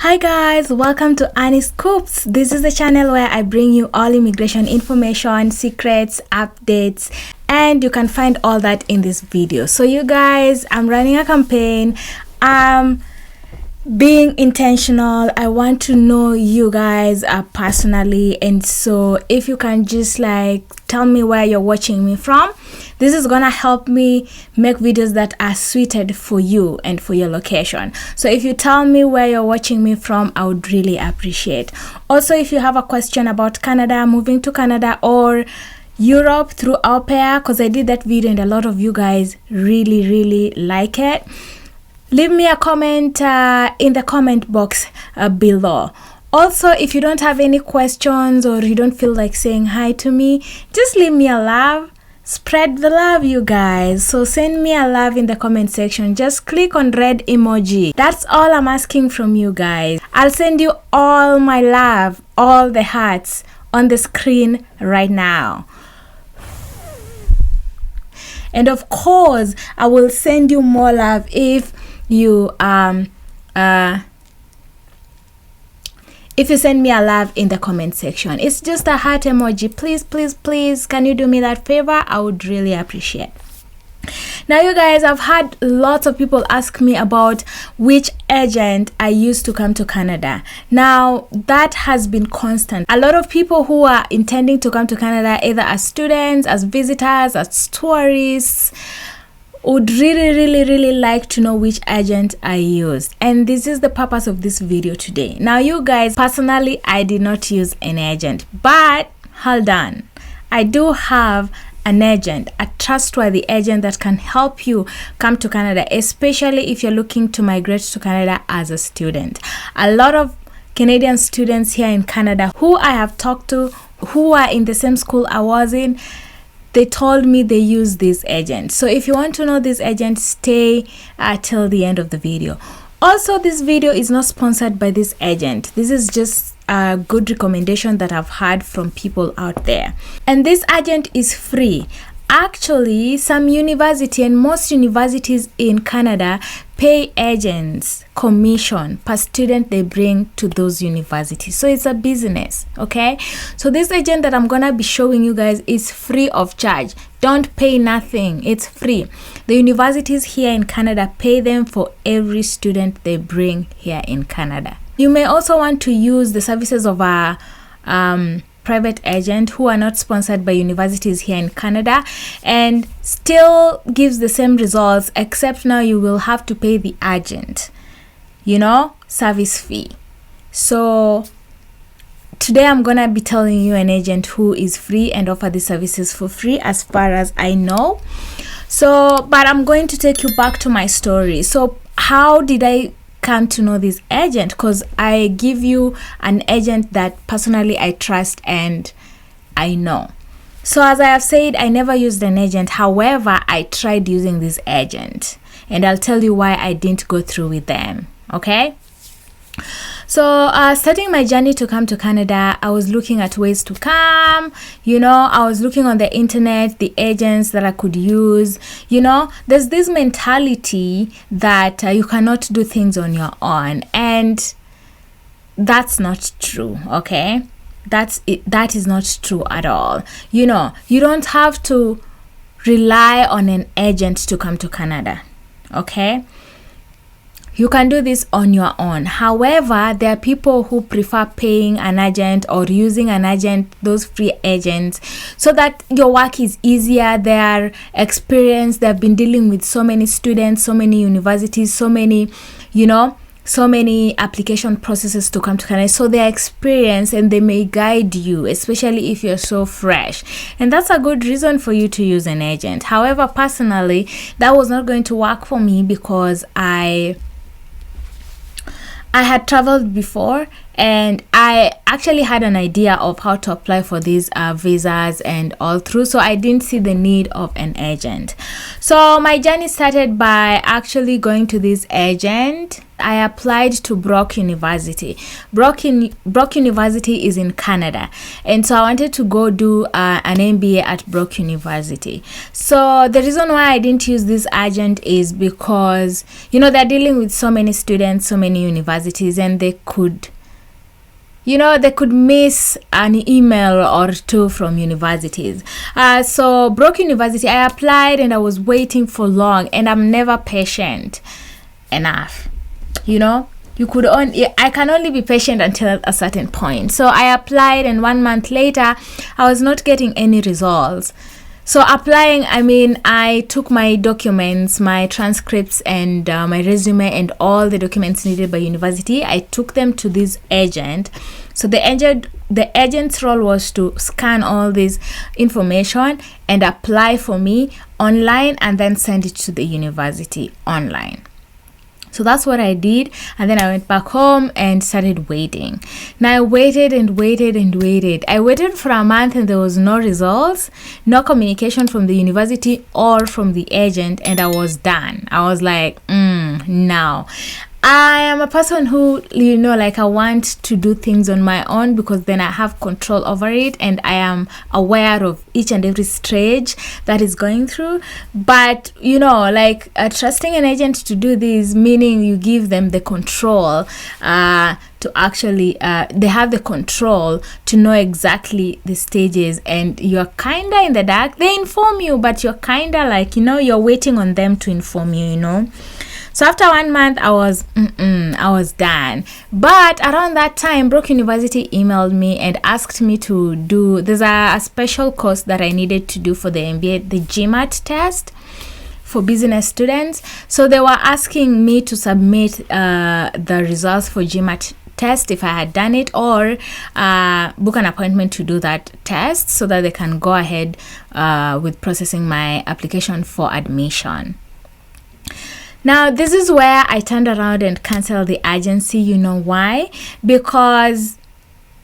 Hi guys, welcome to Annie's Scoops. This is the channel where I bring you all immigration information, secrets, updates, and you can find all that in this video. So you guys, I'm running a campaign. Being intentional. I want to know you guys personally, and so if you can just tell me where you're watching me from, this is gonna help me make videos that are suited for you and for your location. So if you tell me where you're watching me from, I would really appreciate. Also, if you have a question about Canada, moving to Canada or Europe through au pair, because I did that video and a lot of you guys really like it, leave me a comment in the comment box below. Also, if you don't have any questions or you don't feel like saying hi to me, just leave me a love. Spread the love, you guys. So send me a love in the comment section. Just click on red emoji. That's all I'm asking from you guys. I'll send you all my love, all the hearts on the screen right now. And of course, I will send you more love if you send me a love in the comment section. It's just a heart emoji. Please, can you do me that favor? I would really appreciate. Now you guys, I've had lots of people ask me about which agent I used to come to Canada. Now that has been constant. A lot of people who are intending to come to Canada, either as students, as visitors, as tourists, would really like to know which agent I used, and this is the purpose of this video today. Now you guys, personally I did not use an agent, but hold on, I do have an agent, a trustworthy agent that can help you come to Canada, especially if you're looking to migrate to Canada as a student. A lot of Canadian students here in Canada who I have talked to, who are in the same school I was in, they told me they use this agent. So if you want to know this agent, stay till the end of the video. Also, this video is not sponsored by this agent. This is just a good recommendation that I've had from people out there. And this agent is free. Actually, some university and most universities in Canada pay agents commission per student they bring to those universities. So it's a business, okay? So this agent that I'm gonna be showing you guys is free of charge. Don't pay nothing, it's free. The universities here in Canada pay them for every student they bring here in Canada. You may also want to use the services of a private agent who are not sponsored by universities here in Canada and still gives the same results, except now you will have to pay the agent, service fee. So today I'm gonna be telling you an agent who is free and offer the services for free as far as I know. So, but I'm going to take you back to my story. So how did I come to know this agent? Because I give you an agent that personally I trust and I know. So as I have said, I never used an agent. However, I tried using this agent and I'll tell you why I didn't go through with them. Okay, so starting my journey to come to Canada, I was looking at ways to come. I was looking on the internet, the agents that I could use. There's this mentality that you cannot do things on your own, and that's not true. Okay, that is not true at all. You don't have to rely on an agent to come to Canada. Okay, you can do this on your own. However, there are people who prefer paying an agent or using an agent, those free agents, so that your work is easier. They are experienced. They've been dealing with so many students, so many universities, so many application processes to come to Canada. So they are experienced and they may guide you, especially if you're so fresh. And that's a good reason for you to use an agent. However, personally, that was not going to work for me because I had traveled before and I actually had an idea of how to apply for these visas and all through, so I didn't see the need of an agent. So my journey started by actually going to this agent. I applied to Brock University. Brock University is in Canada, and so I wanted to go do an MBA at Brock University. So the reason why I didn't use this agent is because, you know, they're dealing with so many students, so many universities, and they could miss an email or two from universities. So Brock University, I applied and I was waiting for long, and I'm never patient enough. You know, I can only be patient until a certain point. So I applied, and 1 month later, I was not getting any results. So applying, I mean, I took my documents, my transcripts, and my resume, and all the documents needed by university. I took them to this agent. So the agent's role was to scan all this information and apply for me online, and then send it to the university online. So that's what I did, and then I went back home and started waiting. Now I waited and waited and waited. I waited for a month, and there was no results, no communication from the university or from the agent, and I was done. I was like, now. I am a person who, you know, like, I want to do things on my own, because then I have control over it, and I am aware of each and every stage that is going through. But, you know, like, trusting an agent to do this, meaning you give them the control to actually, they have the control to know exactly the stages, and you're kind of in the dark. They inform you, but you're kind of like, you know, you're waiting on them to inform you, you know. So after 1 month, I was done. But around that time, Brock University emailed me and asked me to do, there's a special course that I needed to do for the MBA, the GMAT test for business students. So they were asking me to submit the results for GMAT test if I had done it, or book an appointment to do that test, so that they can go ahead with processing my application for admission. Now, this is where I turned around and canceled the agency. You know why? Because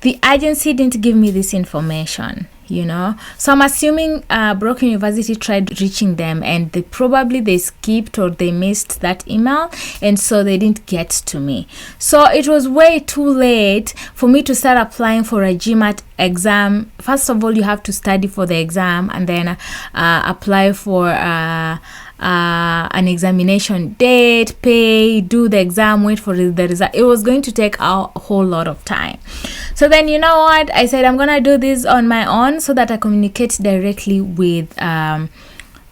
the agency didn't give me this information, you know. So I'm assuming Brock University tried reaching them, and they skipped or they missed that email, and so they didn't get to me. So it was way too late for me to start applying for a GMAT exam. First of all, you have to study for the exam, and then apply for an examination date, pay, do the exam, wait for the result. It was going to take a whole lot of time. So then, you know what, I said I'm gonna do this on my own, so that I communicate directly with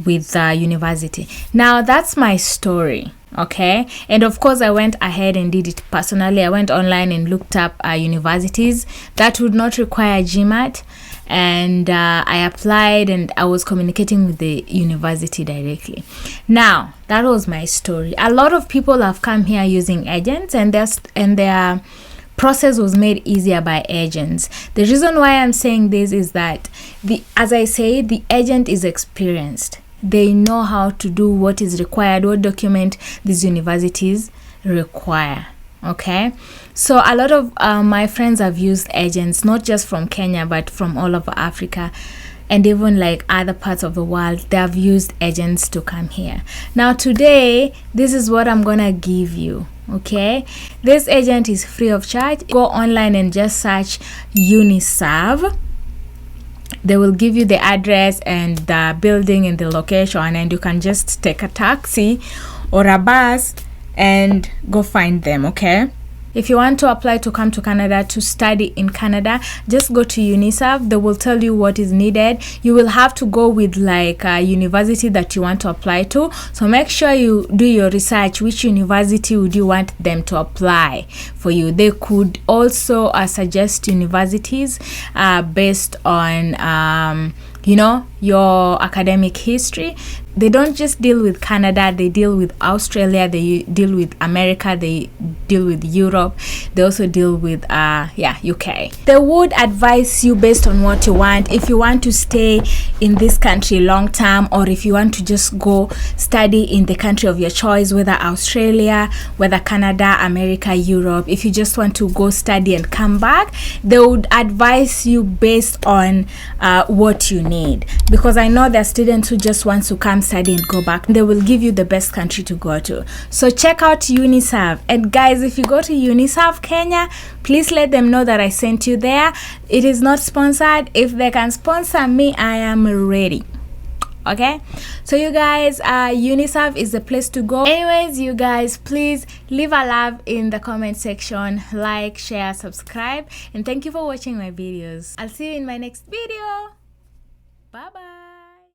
university. Now that's my story. Okay, and of course I went ahead and did it personally. I went online and looked up universities that would not require GMAT, and I applied, and I was communicating with the university directly. Now that was my story. A lot of people have come here using agents, and their process was made easier by agents. The reason why I'm saying this is that as I say, the agent is experienced. They know how to do what is required, what document these universities require. Okay, so a lot of my friends have used agents, not just from Kenya, but from all over Africa, and even like other parts of the world. They have used agents to come here. Now today, this is what I'm gonna give you. Okay, this agent is free of charge. Go online and just search UniServe. They will give you the address and the building and the location, and you can just take a taxi or a bus and go find them. Okay, if you want to apply to come to Canada to study in Canada, just go to UniServe. They will tell you what is needed. You will have to go with like a university that you want to apply to, so make sure you do your research. Which university would you want them to apply for you? They could also suggest universities based on you know, your academic history. They don't just deal with Canada, they deal with Australia, they deal with America, they deal with Europe, they also deal with UK. They would advise you based on what you want. If you want to stay in this country long term, or if you want to just go study in the country of your choice, whether Australia, whether Canada, America, Europe, if you just want to go study and come back, they would advise you based on what you need. Because I know there are students who just want to come study and go back. They will give you the best country to go to. So check out UNISERV. And guys, if you go to UNISERV Kenya, please let them know that I sent you there. It is not sponsored. If they can sponsor me, I am ready. Okay, so you guys, UNISERV is the place to go. Anyways, you guys, please leave a love in the comment section, like, share, subscribe, and thank you for watching my videos. I'll see you in my next video. Bye bye.